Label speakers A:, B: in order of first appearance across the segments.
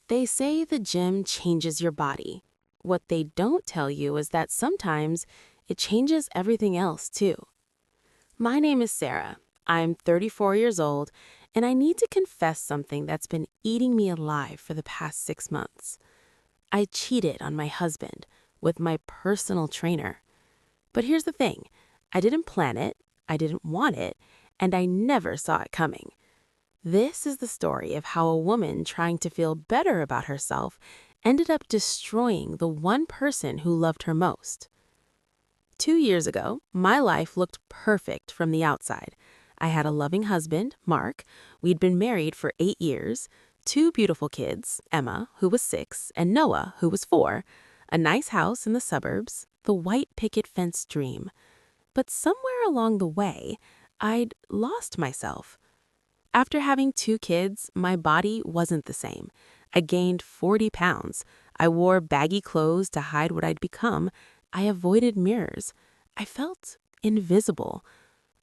A: They say the gym changes your body. What they don't tell you is that sometimes it changes everything else too. My name is Sarah. I'm 34 years old, and I need to confess something that's been eating me alive for the past 6 months. I cheated on my husband with my personal trainer. But here's the thing, I didn't plan it, I didn't want it, and I never saw it coming. This is the story of how a woman trying to feel better about herself ended up destroying the one person who loved her most. 2 years ago, my life looked perfect from the outside. I had a loving husband, Mark. We'd been married for 8 years, two beautiful kids, Emma, who was 6, and Noah, who was 4, a nice house in the suburbs, the white picket fence dream. But somewhere along the way, I'd lost myself. After having 2 kids, my body wasn't the same. I gained 40 pounds. I wore baggy clothes to hide what I'd become. I avoided mirrors. I felt invisible.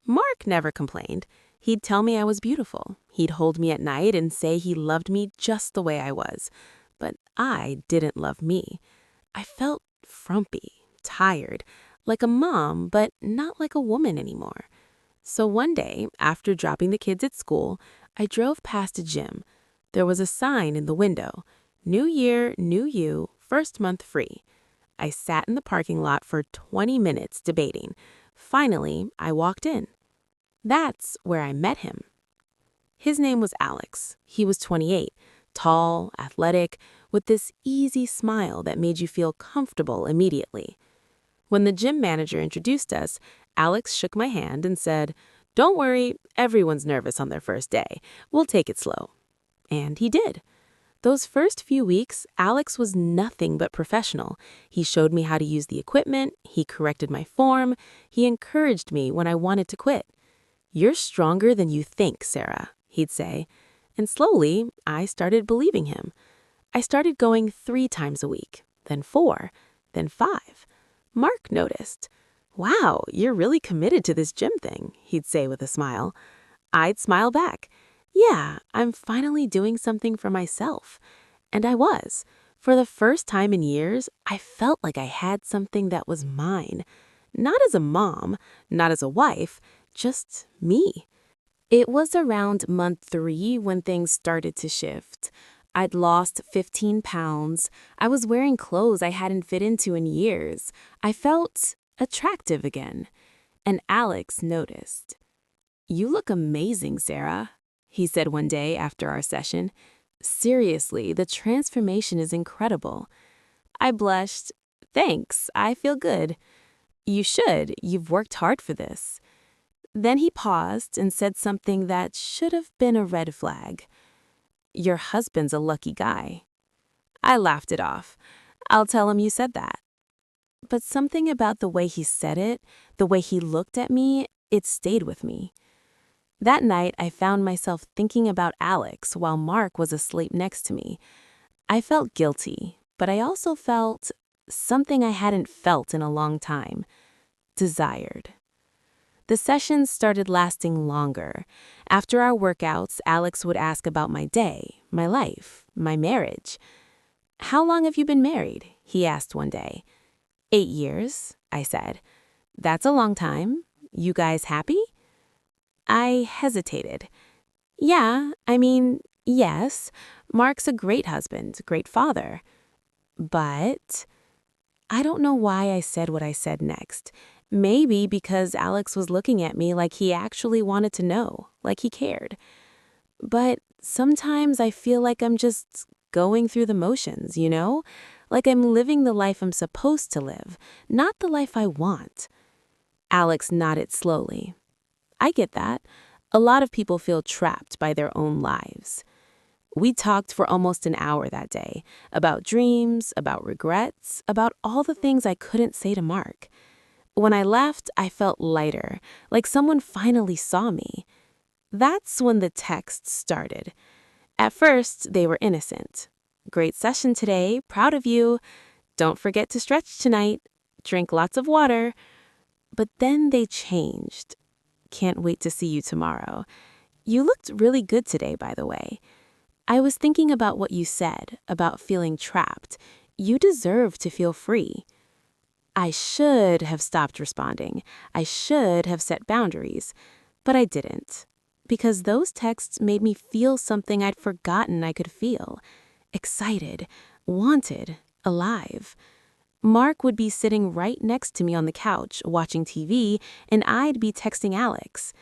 A: Mark never complained. He'd tell me I was beautiful. He'd hold me at night and say he loved me just the way I was. But I didn't love me. I felt frumpy, tired, like a mom, but not like a woman anymore. So one day, after dropping the kids at school, I drove past a gym. There was a sign in the window, "New Year, New You, first month free." I sat in the parking lot for 20 minutes debating. Finally, I walked in. That's where I met him. His name was Alex. He was 28, tall, athletic, with this easy smile that made you feel comfortable immediately. When the gym manager introduced us, Alex shook my hand and said, "Don't worry, everyone's nervous on their first day. We'll take it slow." And he did. Those first few weeks, Alex was nothing but professional. He showed me how to use the equipment, he corrected my form, he encouraged me when I wanted to quit. "You're stronger than you think, Sarah," he'd say. And slowly, I started believing him. I started going 3 times a week, then 4, then 5. Mark noticed. "Wow, you're really committed to this gym thing," he'd say with a smile. I'd smile back. "Yeah, I'm finally doing something for myself." And I was. For the first time in years, I felt like I had something that was mine. Not as a mom, not as a wife, just me. It was around month 3 when things started to shift. I'd lost 15 pounds. I was wearing clothes I hadn't fit into in years. I felt attractive again. And Alex noticed. "You look amazing, Sarah," he said one day after our session. "Seriously, the transformation is incredible." I blushed. "Thanks, I feel good." "You should. You've worked hard for this." Then he paused and said something that should have been a red flag. "Your husband's a lucky guy." I laughed it off. "I'll tell him you said that." But something about the way he said it, the way he looked at me, it stayed with me. That night, I found myself thinking about Alex while Mark was asleep next to me. I felt guilty, but I also felt something I hadn't felt in a long time. Desired. The sessions started lasting longer. After our workouts, Alex would ask about my day, my life, my marriage. "How long have you been married?" he asked one day. 8 years, I said. "That's a long time. You guys happy?" I hesitated. "Yeah, I mean, yes. Mark's a great husband, great father. But..." I don't know why I said what I said next. Maybe because Alex was looking at me like he actually wanted to know, like he cared. But sometimes I feel like I'm just going through the motions, you know? Like I'm living the life I'm supposed to live, not the life I want. Alex nodded slowly. I get that. A lot of people feel trapped by their own lives. We talked for almost an hour that day, about dreams, about regrets, about all the things I couldn't say to Mark. When I left, I felt lighter, like someone finally saw me. That's when the texts started. At first, they were innocent. "Great session today, proud of you. Don't forget to stretch tonight. Drink lots of water." But then they changed. "Can't wait to see you tomorrow. You looked really good today, by the way." I was thinking about what you said, about feeling trapped. You deserve to feel free. I should have stopped responding. I should have set boundaries. But I didn't. Because those texts made me feel something I'd forgotten I could feel. Excited, wanted, alive. Mark would be sitting right next to me on the couch, watching TV, and I'd be texting Alex.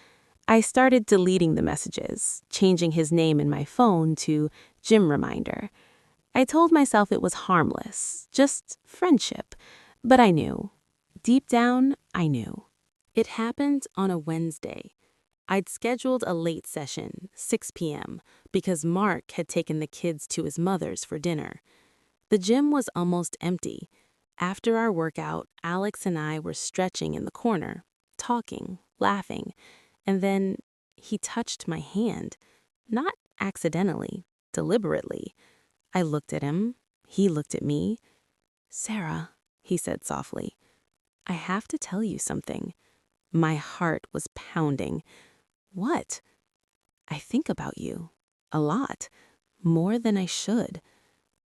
A: I started deleting the messages, changing his name in my phone to Jim Reminder. I told myself it was harmless, just friendship. But I knew. Deep down, I knew. It happened on a Wednesday. I'd scheduled a late session, 6 p.m., because Mark had taken the kids to his mother's for dinner. The gym was almost empty. After our workout, Alex and I were stretching in the corner, talking, laughing, and then he touched my hand. Not accidentally, deliberately. I looked at him. He looked at me. "Sarah," he said softly, "I have to tell you something." My heart was pounding. "What?" "I think about you. A lot. More than I should.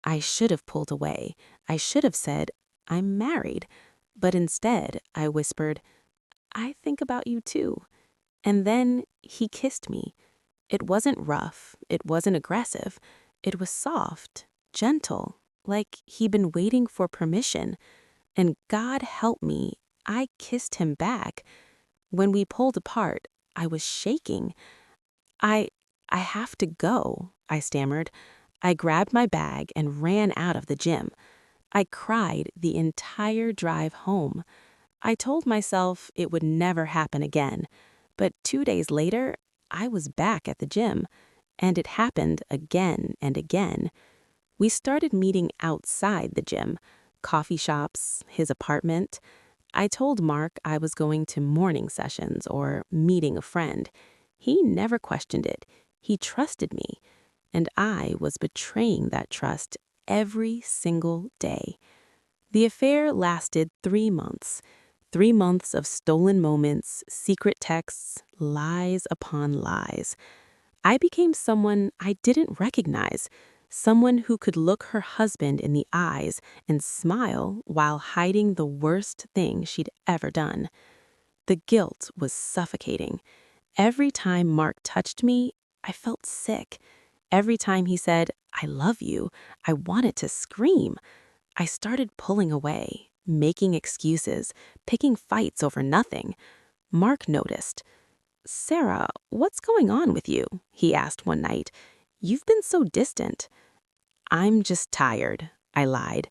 A: I should have pulled away. I should have said, 'I'm married.' But instead, I whispered, 'I think about you too.'" And then he kissed me. It wasn't rough. It wasn't aggressive. It was soft, gentle, like he'd been waiting for permission. And God help me, I kissed him back. When we pulled apart, I was shaking. I I have to go," I stammered. I grabbed my bag and ran out of the gym. I cried the entire drive home. I told myself it would never happen again. But 2 days later, I was back at the gym. And it happened again and again. We started meeting outside the gym, coffee shops, his apartment. I told Mark I was going to morning sessions or meeting a friend. He never questioned it. He trusted me. And I was betraying that trust every single day. The affair lasted 3 months. 3 months of stolen moments, secret texts, lies upon lies. I became someone I didn't recognize, someone who could look her husband in the eyes and smile while hiding the worst thing she'd ever done. The guilt was suffocating. Every time Mark touched me, I felt sick. Every time he said, "I love you," I wanted to scream. I started pulling away, making excuses, picking fights over nothing. Mark noticed. "Sarah, what's going on with you?" he asked one night. "You've been so distant." "I'm just tired," I lied.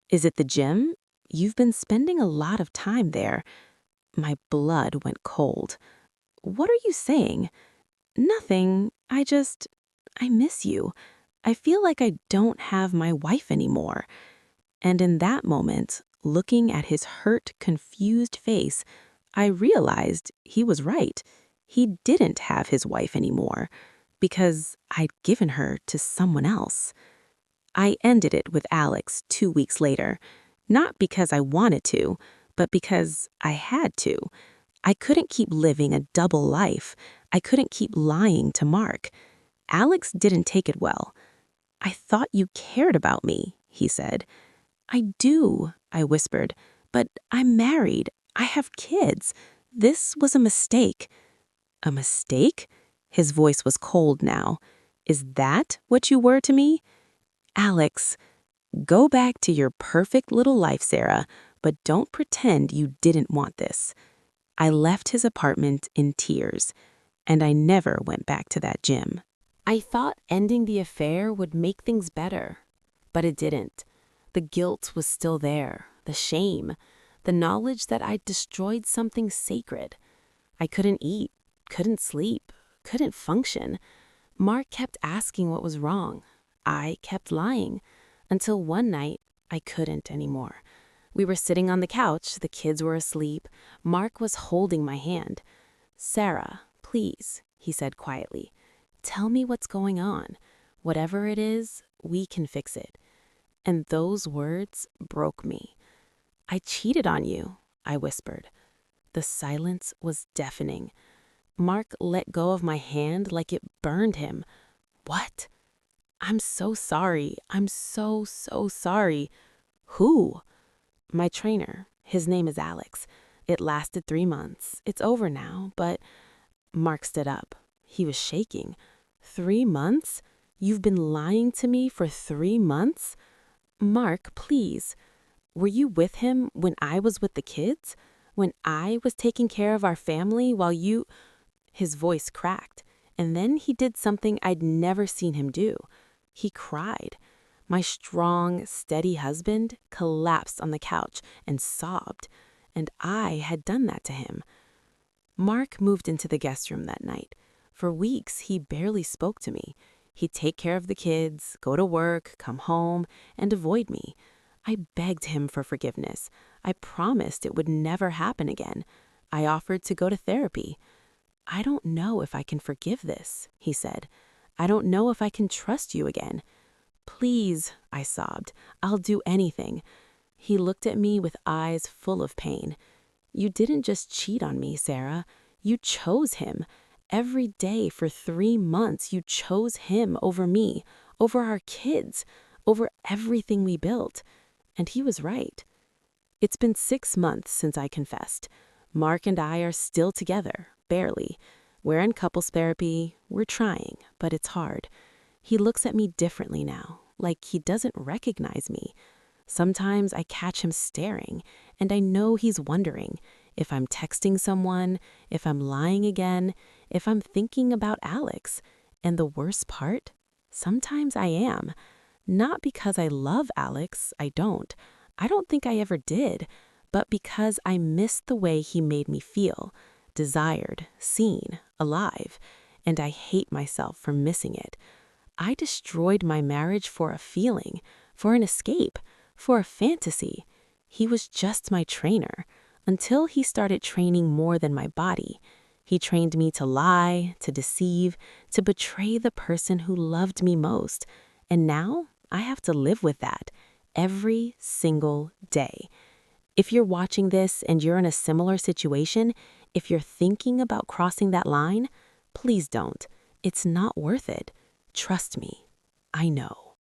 A: "Is it the gym? You've been spending a lot of time there." My blood went cold. "What are you saying?" "Nothing. I miss you. I feel like I don't have my wife anymore." And in that moment, looking at his hurt, confused face, I realized he was right. He didn't have his wife anymore because I'd given her to someone else. I ended it with Alex 2 weeks later, not because I wanted to, but because I had to. I couldn't keep living a double life. I couldn't keep lying to Mark. Alex didn't take it well. "I thought you cared about me," he said. "I do," I whispered, "but I'm married. I have kids. This was a mistake." "A mistake?" His voice was cold now. "Is that what you were to me?" "Alex, go back to your perfect little life, Sarah, but don't pretend you didn't want this." I left his apartment in tears, and I never went back to that gym. I thought ending the affair would make things better, but it didn't. The guilt was still there, the shame, the knowledge that I'd destroyed something sacred. I couldn't eat, couldn't sleep, couldn't function. Mark kept asking what was wrong. I kept lying, until one night I couldn't anymore. We were sitting on the couch, the kids were asleep. Mark was holding my hand. "Sarah, please," he said quietly, "tell me what's going on. Whatever it is, we can fix it." And those words broke me. "I cheated on you," I whispered. The silence was deafening. Mark let go of my hand like it burned him. "What?" I'm so sorry. I'm so, so sorry. Who? My trainer. His name is Alex. It lasted 3 months. It's over now, but Mark stood up. He was shaking. 3 months? You've been lying to me for 3 months? Mark, please. Were you with him when I was with the kids? When I was taking care of our family while you... His voice cracked, and then he did something I'd never seen him do. He cried. My strong, steady husband collapsed on the couch and sobbed, and I had done that to him. Mark moved into the guest room that night. For weeks, he barely spoke to me. He'd take care of the kids, go to work, come home, and avoid me. I begged him for forgiveness. I promised it would never happen again. I offered to go to therapy. I don't know if I can forgive this, he said. I don't know if I can trust you again. Please, I sobbed. I'll do anything. He looked at me with eyes full of pain. You didn't just cheat on me, Sarah. You chose him. Every day for 3 months, you chose him over me, over our kids, over everything we built. And he was right. It's been 6 months since I confessed. Mark and I are still together, barely. We're in couples therapy. We're trying, but it's hard. He looks at me differently now, like he doesn't recognize me. Sometimes I catch him staring, and I know he's wondering if I'm texting someone, if I'm lying again, if I'm thinking about Alex. And the worst part? Sometimes I am. Not because I love Alex, I don't. I don't think I ever did, but because I missed the way he made me feel, desired, seen, alive, and I hate myself for missing it. I destroyed my marriage for a feeling, for an escape, for a fantasy. He was just my trainer, until he started training more than my body. He trained me to lie, to deceive, to betray the person who loved me most. And now I have to live with that every single day. If you're watching this and you're in a similar situation, if you're thinking about crossing that line, please don't. It's not worth it. Trust me. I know.